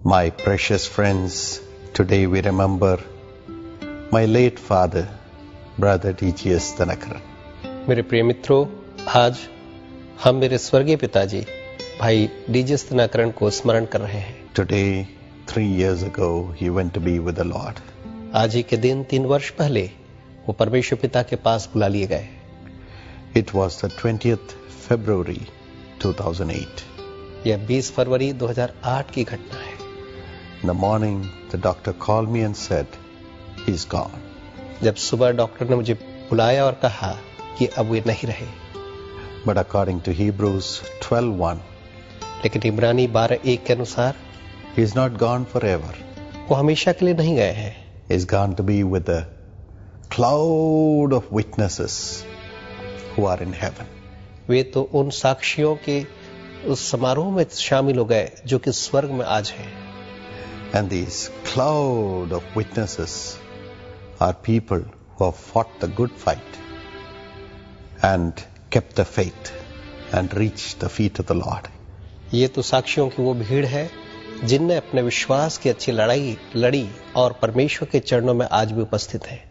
My precious friends, today we remember my late father, Brother D.G.S. Thanakaran. मेरे प्रिय मित्रों, आज हम मेरे स्वर्गीय पिताजी भाई D.G.S. Thanakaran को स्मरण कर रहे हैं। Today, 3 years ago, he went to be with the Lord. आज ही के दिन 3 वर्ष पहले वो परमेश्वर पिता के पास बुला लिए गए। It was the 20th February 2008. यह 20 फरवरी 2008 की घटना है। In the morning, the doctor called me and said, he's gone. जब सुबह डॉक्टर ने मुझे बुलाया और कहा कि अब वे नहीं रहे। But according to Hebrews 12:1, लेकिन इब्रानी 12:1 के अनुसार he's not gone forever. वो हमेशा के लिए नहीं गए हैं। He's gone to be with a cloud of witnesses who are in heaven. वे तो उन साक्षियों के उस समारोह में शामिल हो गए जो कि स्वर्ग में आज हैं। And these cloud of witnesses are people who have fought the good fight and kept the faith and reached the feet of the Lord. ये तो साक्षियों की वो भीड़ है जिनने अपने विश्वास की अच्छी लड़ाई लड़ी और परमेश्वर के चरणों में आज भी उपस्थित हैं।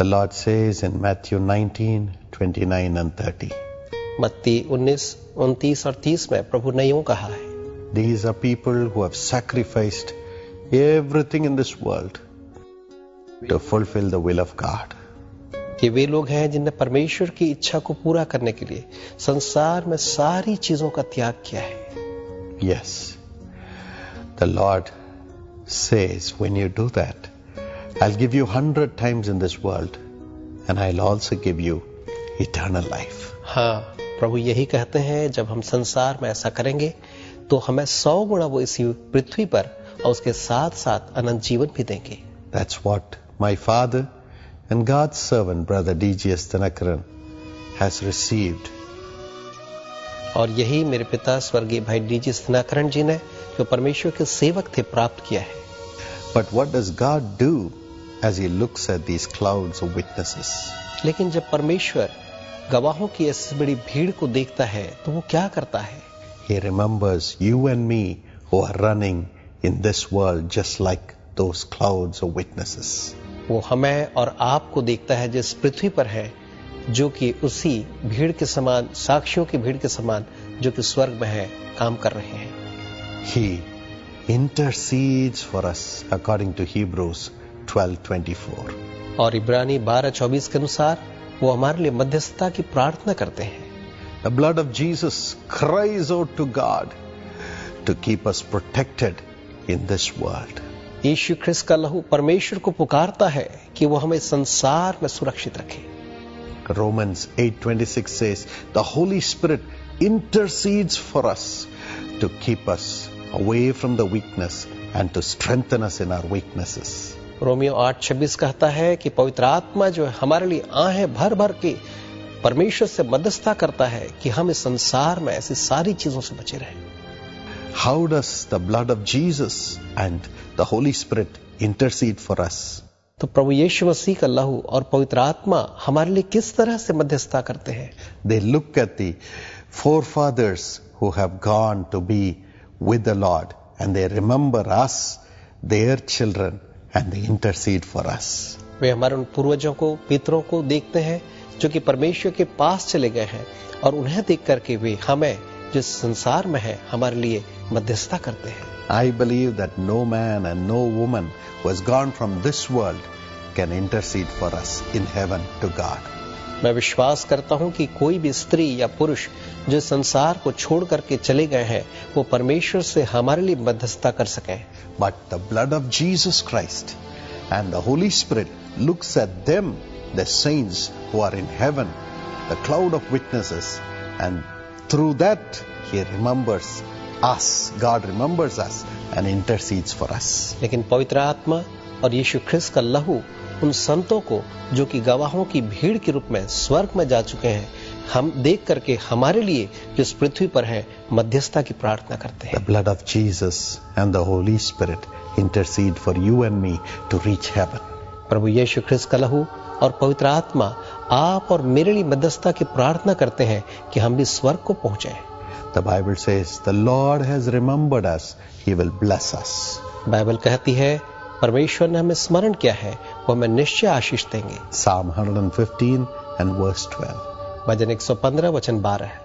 The Lord says in Matthew 19:29 and 30. मत्ती 19, 29 और 30 में प्रभु ने यूं कहा है, These are people who have sacrificed everything in this world to fulfill the will of God. कि वे लोग हैं जिनने परमेश्वर की इच्छा को पूरा करने के लिए संसार में सारी चीजों का त्याग किया है। Yes, the Lord says when you do that, I'll give you 100 times in this world and I'll also give you eternal life. हाँ, प्रभु यही कहते हैं, जब हम संसार में ऐसा करेंगे तो हमें 100 गुना वो इसी पृथ्वी पर और उसके साथ साथ अनंत जीवन भी देंगे। That's what my father and God's servant Brother D.G.S. Thanakaran has received. और यही मेरे पिता स्वर्गीय भाई D.G.S. Thanakaran जी ने, जो परमेश्वर के सेवक थे, प्राप्त किया है। But what does God do as he looks at these clouds of witnesses? लेकिन जब परमेश्वर गवाहों की ऐसी बड़ी भीड़ को देखता है तो वो क्या करता है? He remembers you and me who are running in this world just like those clouds of witnesses. वो हमें और आपको देखता है जिस पृथ्वी पर है, जो कि उसी भीड़ के समान, साक्षियों की भीड़ के समान जो कि स्वर्ग में है, काम कर रहे हैं। He intercedes for us according to Hebrews 12:24. और इब्रानी 12:24 के अनुसार वो हमारे लिए मध्यस्थता की प्रार्थना करते हैं। The blood of Jesus cries out to God to keep us protected in this world. यीशु ख्रिस्त का लहू परमेश्वर को पुकारता है कि वो हमें संसार में सुरक्षित रखे। Romans 8:26 says, the Holy Spirit intercedes for us to keep us away from the weakness and to strengthen us in our weaknesses. Romeo 8:26 कहता है कि पवित्र आत्मा जो है हमारे लिए आहें भर भर के परमेश्वर से मध्यस्थता करता है कि हम इस संसार में ऐसी सारी चीजों से बचे रहें। How does the blood of Jesus and the Holy Spirit intercede for us? तो प्रभु यीशु मसीह का लहू और पवित्र आत्मा हमारे लिए किस तरह से मध्यस्थता करते हैं? They look at the forefathers who have gone to be with the Lord and they remember us, their children, and they intercede for us. वे हमारे उन पूर्वजों को, पितरों को देखते हैं जो कि परमेश्वर के पास चले गए हैं, और उन्हें देख करके वे हमें जिस संसार में है हमारे लिए मध्यस्थता करते हैं। I believe that no man and no woman who has gone from this world can intercede for us in heaven to God. मैं विश्वास करता हूं कि कोई भी स्त्री या पुरुष जो संसार को छोड़ करके चले गए हैं, वो परमेश्वर से हमारे लिए मध्यस्थता कर सकें। But the blood of Jesus Christ and the Holy Spirit looks at them, the saints who are in heaven, the cloud of witnesses, and through that he remembers us. God remembers us and intercedes for us. लेकिन पवित्र आत्मा और यीशु ख्रिस्त का लहू उन संतों को जो कि गवाहों की भीड़ के रूप में स्वर्ग में जा चुके हैं, हम देख करके हमारे लिए जो इस पृथ्वी पर है मध्यस्थता की प्रार्थना करते हैं। The blood of Jesus and the Holy Spirit intercede for you and me to reach heaven. प्रभु यीशु ख्रिस्त का लहू और पवित्र आत्मा आप और मेरे लिए मध्यस्थता की प्रार्थना करते हैं कि हम भी स्वर्ग को पहुंचे। The Bible says, the Lord has remembered us, He will bless us. Bible कहती है परमेश्वर ने हमें स्मरण किया है, वो हमें निश्चय आशीष देंगे। Psalm 115 and verse 12. भजन 115 वचन 12 है।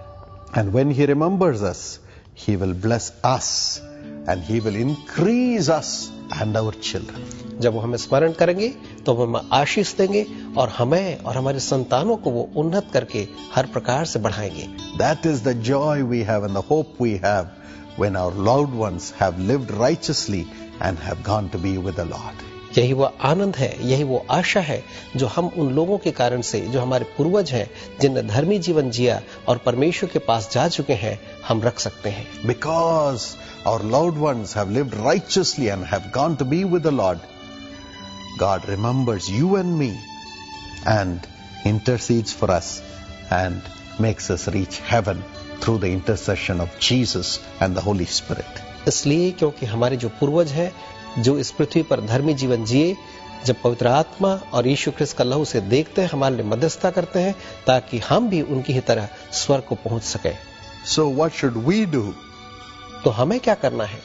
And when He remembers us, He will bless us and He will increase us and our children. जब वो हमें स्मरण करेंगे तो वो हमें आशीष देंगे और हमें और हमारे संतानों को वो उन्नत करके हर प्रकार से बढ़ाएंगे। That is the joy we have and the hope we have when our loved ones have lived righteously and have gone to be with the Lord. यही वो आनंद है, यही वो आशा है जो हम उन लोगों के कारण से, जो हमारे पूर्वज हैं, जिनने धर्मी जीवन जिया और परमेश्वर के पास जा चुके हैं, हम रख सकते हैं। Because our loved ones have lived righteously and have gone to be with the Lord, God remembers you and me and intercedes for us and makes us reach heaven through the intercession of Jesus and the Holy Spirit. इसलिए क्योंकि हमारे जो पूर्वज हैं, जो इस पृथ्वी पर धर्मी जीवन जिए, जब पवित्र आत्मा और यीशु ख्रिस्त का लहू से देखते हैं, हमारे लिए मध्यस्थता करते हैं ताकि हम भी उनकी ही तरह स्वर्ग को पहुंच सके। So what should we do? तो हमें क्या करना है?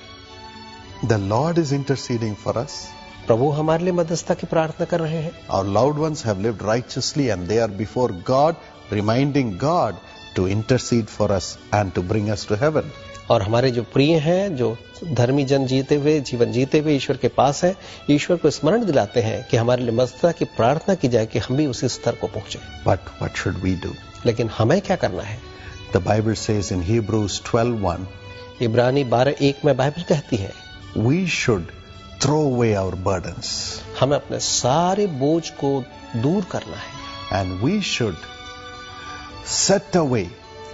The Lord is interceding for us. प्रभु हमारे लिए मध्यस्थता की प्रार्थना कर रहे हैं। Our loved ones have lived righteously and they are before God, reminding God to intercede for us and to bring us to heaven. और हमारे जो प्रिय हैं, जो धर्मी जन जीते हुए जीवन जीते हुए ईश्वर के पास हैं, ईश्वर को स्मरण दिलाते हैं कि हमारे लिए मध्यस्थता की प्रार्थना की जाए कि हम भी उसी स्तर को पहुंचे। But what should we do? लेकिन हमें क्या करना है? The Bible says in Hebrews 12:1, इब्रानी 12:1 में बाइबल कहती है, we should throw away our burdens हमें अपने सारे बोझ को दूर करना है and we should set away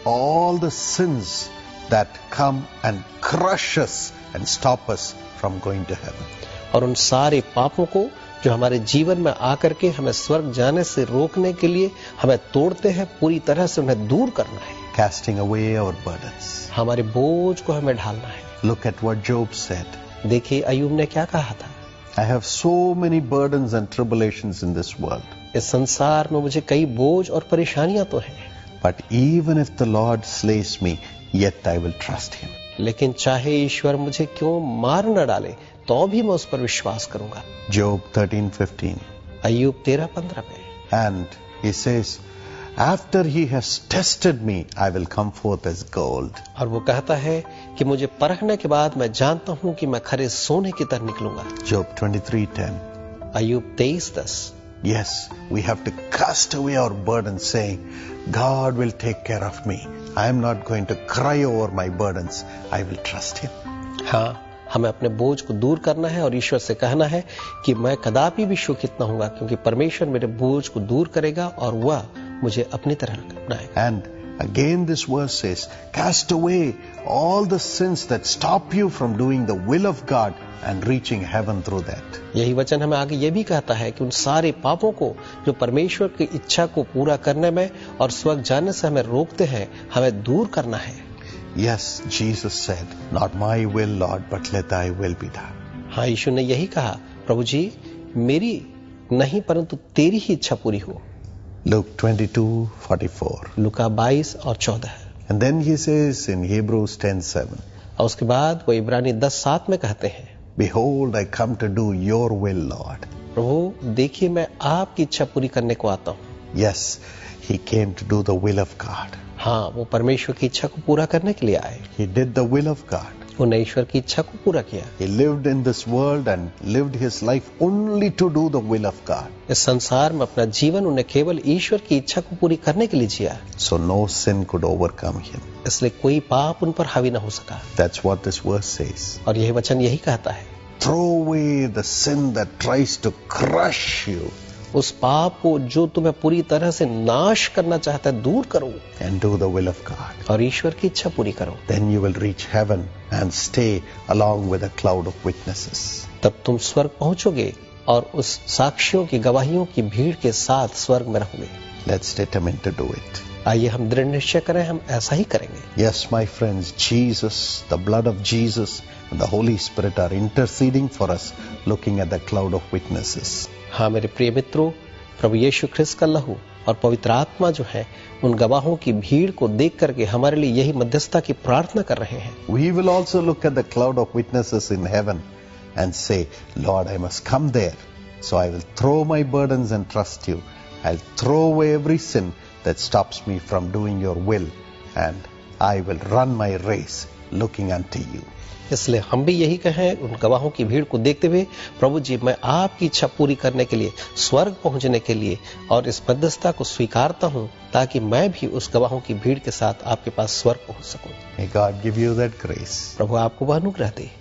all the sins that come and crush us and stop us from going to heaven. और उन सारे पापों को जो हमारे जीवन में आकर के हमें स्वर्ग जाने से रोकने के लिए हमें तोड़ते हैं, पूरी तरह से उन्हें दूर करना है। Casting away our burdens. हमारे बोझ को हमें ढालना है। Look at what Job said. देखिए अय्यूब ने क्या कहा था, I have so many burdens and tribulations in this world. इस संसार में मुझे कई बोझ और परेशानियां तो हैं, But even if the Lord slays me, yet I will trust Him. लेकिन चाहे ईश्वर मुझे क्यों मार न डाले तो भी मैं उस पर विश्वास करूंगा। Job 13:15. अय्यूब 13:15 में। And he says, after He has tested me, I will come forth as gold. और वो कहता है कि मुझे परखने के बाद मैं जानता हूं कि मैं खरे सोने की तरह निकलूंगा। Job 23:10. Ayyub 23:10। Yes, we have to cast away our burdens, saying, God will take care of me. I am not going to cry over my burdens. I will trust Him. हाँ, हमें अपने बोझ को दूर करना है और ईश्वर से कहना है कि मैं कदापि भी शोकित न होऊंगा, क्योंकि परमेश्वर मेरे बोझ को दूर करेगा और वह मुझे अपनी तरह बनाएगा। And again this verse says, cast away all the sins that stop you from doing the will of God and reaching heaven through that. यही वचन हमें आगे ये भी कहता है कि उन सारे पापों को जो परमेश्वर की इच्छा को पूरा करने में और स्वर्ग जाने से हमें रोकते हैं, हमें दूर करना है। Yes, Jesus said, not my will, Lord, but let thy will be done. हाँ, यीशु ने यही कहा, प्रभु जी मेरी नहीं परंतु तेरी ही इच्छा पूरी हो। Luke 22:44. लुका 22 और 14। And then he says in Hebrews 10:7, और उसके बाद वो इब्रानी 10:7 में कहते हैं, Behold, I come to do your will, Lord. प्रभु देखिए मैं आपकी इच्छा पूरी करने को आता हूँ। Yes, he came to do the will of God. हाँ, वो परमेश्वर की इच्छा को पूरा करने के लिए आए। He did the will of God. उन्होंने ईश्वर की इच्छा को पूरा किया। He lived in this world and lived his life only to do the will of God. इस संसार में अपना जीवन उन्हें केवल ईश्वर की इच्छा को पूरी करने के लिए जिया। So no sin could overcome him. इसलिए कोई पाप उन पर हावी न हो सका। That's what this verse says. और यही वचन यही कहता है, Throw away the sin that tries to crush you. उस पाप को जो तुम्हें पूरी तरह से नाश करना चाहता है दूर करो and do the will of God. और ईश्वर की इच्छा पूरी करो। Then you will reach heaven and stay along with a cloud of witnesses. तब तुम स्वर्ग पहुंचोगे और उस साक्षियों की गवाहियों की भीड़ के साथ स्वर्ग में रहोगे। Let's determine to do it. आइए हम दृढ़ निश्चय करें, हम ऐसा ही करेंगे। Yes, my friends, Jesus, the blood of Jesus and the Holy Spirit are interceding for us, looking at the cloud of witnesses. हाँ मेरे प्रिय मित्रों, प्रभु यीशु ख्रिस्त का लहू और पवित्र आत्मा जो है उन गवाहों की भीड़ को देख करके हमारे लिए यही मध्यस्थता की प्रार्थना कर रहे हैं। We will also look at the cloud of witnesses in heaven and say, Lord, I must come there. So I will throw my burdens and trust you. I'll throw away every sin that stops me from doing your will, and I will run my race looking unto you. इसलिए हम भी यही कहें उन गवाहों की भीड़ को देखते हुए, प्रभु जी मैं आपकी इच्छा पूरी करने के लिए, स्वर्ग पहुंचने के लिए और इस मध्यस्थता को स्वीकारता हूं ताकि मैं भी उस गवाहों की भीड़ के साथ आपके पास स्वर्ग पहुंच सकूं। May God give you that grace. प्रभु आपको वह अनुग्रह दे।